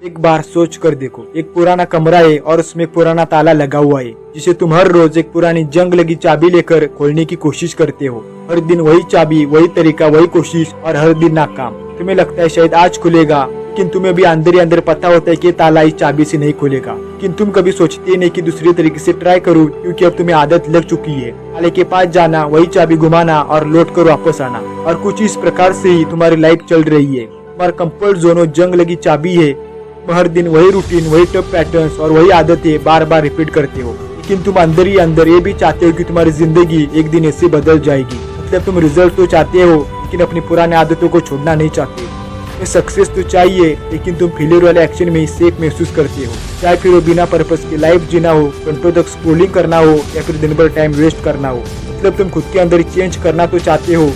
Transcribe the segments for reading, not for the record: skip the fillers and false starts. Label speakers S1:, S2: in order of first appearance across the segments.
S1: एक बार सोच कर देखो, एक पुराना कमरा है और उसमें पुराना ताला लगा हुआ है, जिसे तुम हर रोज एक पुरानी जंग लगी चाबी लेकर खोलने की कोशिश करते हो। हर दिन वही चाबी, वही तरीका, वही कोशिश और हर दिन नाकाम। तुम्हें लगता है शायद आज खुलेगा, लेकिन तुम्हें भी अंदर ही अंदर पता होता है कि ताला इस चाबी से नहीं खुलेगा। लेकिन तुम कभी सोचते नहीं कि दूसरी तरीके से ट्राई करो, क्योंकि अब तुम्हें आदत लग चुकी है ताले के पास जाना, वही चाबी घुमाना और लौट कर वापस आना। और कुछ इस प्रकार से ही तुम्हारी लाइफ चल रही है। तुम्हारा कंफर्ट जोन जंग लगी चाबी है। हर दिन वही रूटीन, वही टफ पैटर्न्स और वही आदतें बार बार रिपीट करते हो। लेकिन तुम अंदर ही अंदर ये भी चाहते हो कि तुम्हारी जिंदगी एक दिन ऐसे बदल जाएगी। मतलब तुम रिजल्ट तो चाहते हो, लेकिन अपनी पुरानी आदतों को छोड़ना नहीं चाहते। सक्सेस तो चाहिए, लेकिन तुम फेलियर वाले एक्शन में ही सेफ महसूस करते हो। चाहे फिर वो बिना पर्पस की लाइफ जीना हो, घंटों तक स्क्रोलिंग करना हो या फिर दिन भर टाइम वेस्ट करना हो। मतलब तुम खुद के अंदर चेंज करना तो चाहते हो,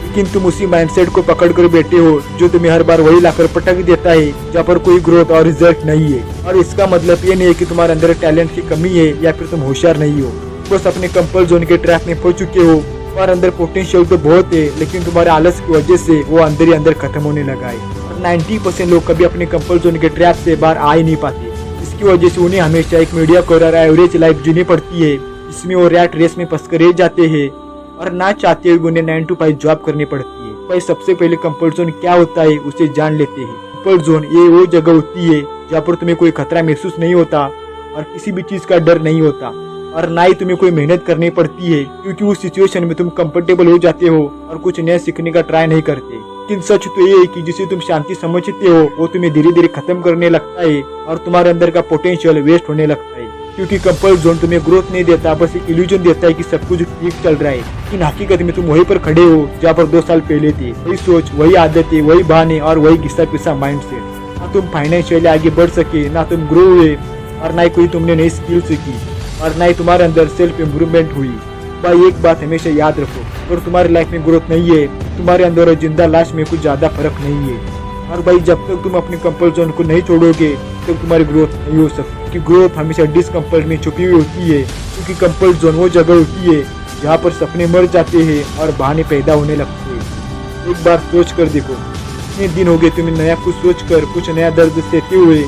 S1: लेकिन तुम उसी माइंडसेट को पकड़ कर बैठे हो जो तुम्हें हर बार वही लाकर पटक देता है, जहाँ पर कोई ग्रोथ और रिजल्ट नहीं है। और इसका मतलब ये नहीं है कि तुम्हारे अंदर टैलेंट की कमी है या फिर तुम होशियार नहीं हो। बस अपने कंफर्ट जोन के ट्रैप में फंस चुके हो। और अंदर पोटेंशियल तो बहुत है, लेकिन तुम्हारे आलस की वजह से वो अंदर ही अंदर खत्म होने लगा है। और 90% लोग कभी अपने कंफर्ट जोन के ट्रैप से बाहर आ ही नहीं पाते। इसकी वजह से उन्हें हमेशा एक मीडियोकर और एवरेज लाइफ जीनी पड़ती है, जिसमें वो रैट रेस में फंस कर रह जाते हैं और ना चाहते हुए उन्हें 9 to 5 जॉब करनी पड़ती है। भाई सबसे पहले कंफर्ट जोन क्या होता है उसे जान लेते हैं। कंफर्ट जोन ये वो जगह होती है जहाँ पर तुम्हें कोई खतरा महसूस नहीं होता और किसी भी चीज का डर नहीं होता और ना ही तुम्हें कोई मेहनत करनी पड़ती है, क्योंकि उस सिचुएशन में तुम कंफर्टेबल हो जाते हो और कुछ नया सीखने का ट्राई नहीं करते। लेकिन सच तो ये है कि जिसे तुम शांति समझते हो वो तुम्हें धीरे धीरे खत्म करने लगता है और तुम्हारे अंदर का पोटेंशियल वेस्ट होने लगता है। क्योंकि कंफर्ट जोन तुम्हें ग्रोथ नहीं देता, बस एक इल्यूजन देता है कि सब कुछ ठीक चल रहा है, लेकिन हकीकत में तुम वहीं पर खड़े हो जहाँ पर 2 साल पहले थे। वही सोच, वही आदतें, वही बहाने और वही घिसा पिसा माइंड सेट। ना तुम फाइनेंशियली आगे बढ़ सके, ना तुम ग्रो हुए और ना ही कोई तुमने नई स्किल सीखी और ना ही तुम्हारे अंदर सेल्फ इम्प्रूवमेंट हुई। भाई एक बात हमेशा याद रखो, अगर तुम्हारी लाइफ में ग्रोथ नहीं है, तुम्हारे अंदर और जिंदा लाश में कुछ ज्यादा फर्क नहीं है। और भाई जब तक तुम अपने कंफर्ट जोन को नहीं छोड़ोगे तब तक तुम्हारी ग्रोथ नहीं हो सकती, क्योंकि ग्रोथ हमेशा डिसकंफर्ट में छुपी हुई होती है। क्योंकि कंफर्ट जोन वो जगह होती है जहाँ पर सपने मर जाते हैं और बहाने पैदा होने लगते हैं। एक बार सोच कर देखो, कितने दिन हो गए तुम्हें नया कुछ सोच कर, कुछ नया दर्द सहते हुए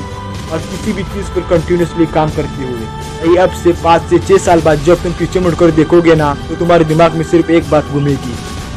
S1: और किसी भी चीज पर कंटिन्यूसली काम करते हुए। अब से 5 से 6 साल बाद जब तुम पीछे मुड़कर देखोगे ना, तो तुम्हारे दिमाग में सिर्फ एक बात घूमेगी,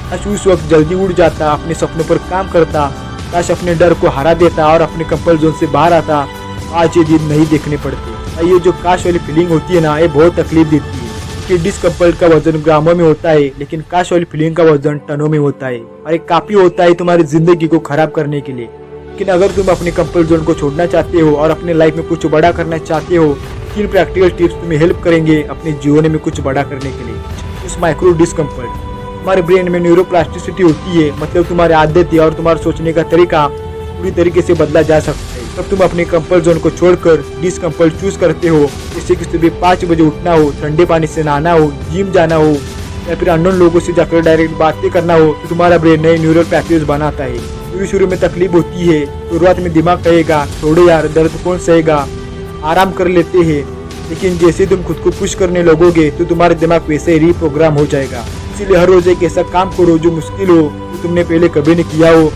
S1: काश उस वक्त जल्दी उड़ जाता, अपने सपनों पर काम करता, काश अपने डर को हरा देता और अपने कंफर्ट जोन से बाहर आता, आज ये दिन नहीं देखने पड़ते। ये जो काश वाली फीलिंग होती है ना, ये बहुत तकलीफ देती है। कि डिस्कम्फर्ट का वजन ग्रामों में होता है, लेकिन काश वाली फीलिंग का वजन टनों में होता है और एक काफी होता है तुम्हारी जिंदगी को खराब करने के लिए। लेकिन अगर तुम अपने कंफर्ट जोन को छोड़ना चाहते हो और अपने लाइफ में कुछ बड़ा करना चाहते हो, 3 प्रैक्टिकल टिप्स तुम्हें हेल्प करेंगे अपने जीवन में कुछ बड़ा करने के लिए। उस माइक्रो डिस्कम्फर्ट, तुम्हारे ब्रेन में न्यूरोप्लास्टिसिटी होती है, मतलब तुम्हारे आदतें और तुम्हारा सोचने का तरीका पूरी तरीके से बदला जा सकता है। तब तुम अपने कंफर्ट जोन को छोड़कर डिस्कम्फर्ट चूज करते हो, जैसे कि सुबह 5 बजे उठना हो, ठंडे पानी से नहाना हो, जिम जाना हो या फिर अननोन लोगों से जाकर डायरेक्ट बातें करना हो, तो तुम्हारा ब्रेन नए न्यूरल पैथवेज बनाता है। शुरू में तकलीफ होती है, शुरुआत में दिमाग कहेगा छोड़ो यार, दर्द कौन सहेगा, आराम कर लेते हैं। लेकिन जैसे तुम खुद को पुश करने लगोगे तो तुम्हारा दिमाग वैसे ही रीप्रोग्राम हो जाएगा। इसीलिए हर रोज एक ऐसा काम करो जो मुश्किल हो, जो तुमने पहले कभी नहीं किया हो,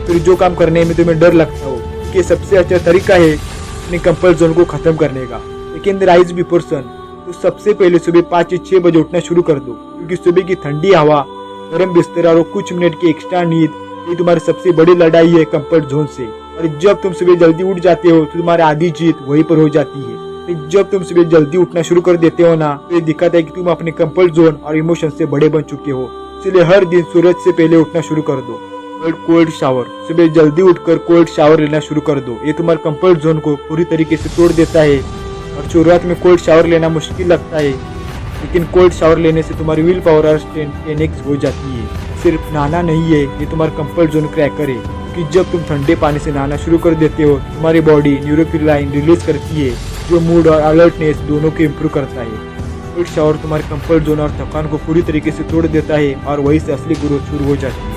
S1: फिर जो काम करने में तुम्हें डर लगता हो। ये सबसे अच्छा तरीका है अपने कंफर्ट जोन को खत्म करने का। लेकिन राइज बिफोर सन, तो सबसे पहले सुबह 5 से 6 बजे उठना शुरू कर दो, क्योंकि सुबह की ठंडी हवा, गर्म बिस्तर और कुछ मिनट की एक्स्ट्रा नींद, ये तुम्हारी सबसे बड़ी लड़ाई है कंफर्ट जोन से। और जब तुम सुबह जल्दी उठ जाते हो तो तुम्हारी आधी जीत वहीं पर हो जाती है। जब तुम सुबह जल्दी उठना शुरू कर देते हो ना, तो ये दिखाता है कि तुम अपने कंफर्ट जोन और इमोशन से बड़े बन चुके हो। इसलिए हर दिन सूरज से पहले उठना शुरू कर दो। कोल्ड शावर, सुबह जल्दी उठकर कोल्ड शावर लेना शुरू कर दो। ये तुम्हारे कंफर्ट जोन को पूरी तरीके से तोड़ देता है। और शुरुआत में कोल्ड शावर लेना मुश्किल लगता है, लेकिन कोल्ड शावर लेने से तुम्हारी विल पावर और स्ट्रेंथ 10x हो जाती है। सिर्फ नहाना नहीं है, ये तुम्हारा कंफर्ट जोन क्रैकर है, क्योंकि जब तुम ठंडे पानी से नहाना शुरू कर देते हो, तुम्हारी बॉडी न्यूरोफिलाइन रिलीज करती है, जो मूड और अलर्टनेस दोनों को इम्प्रूव करता है। कोल्ड शावर तुम्हारे कंफर्ट जोन और थकान को पूरी तरीके से तोड़ देता है और वहीं से असली ग्रोथ शुरू हो जाती है।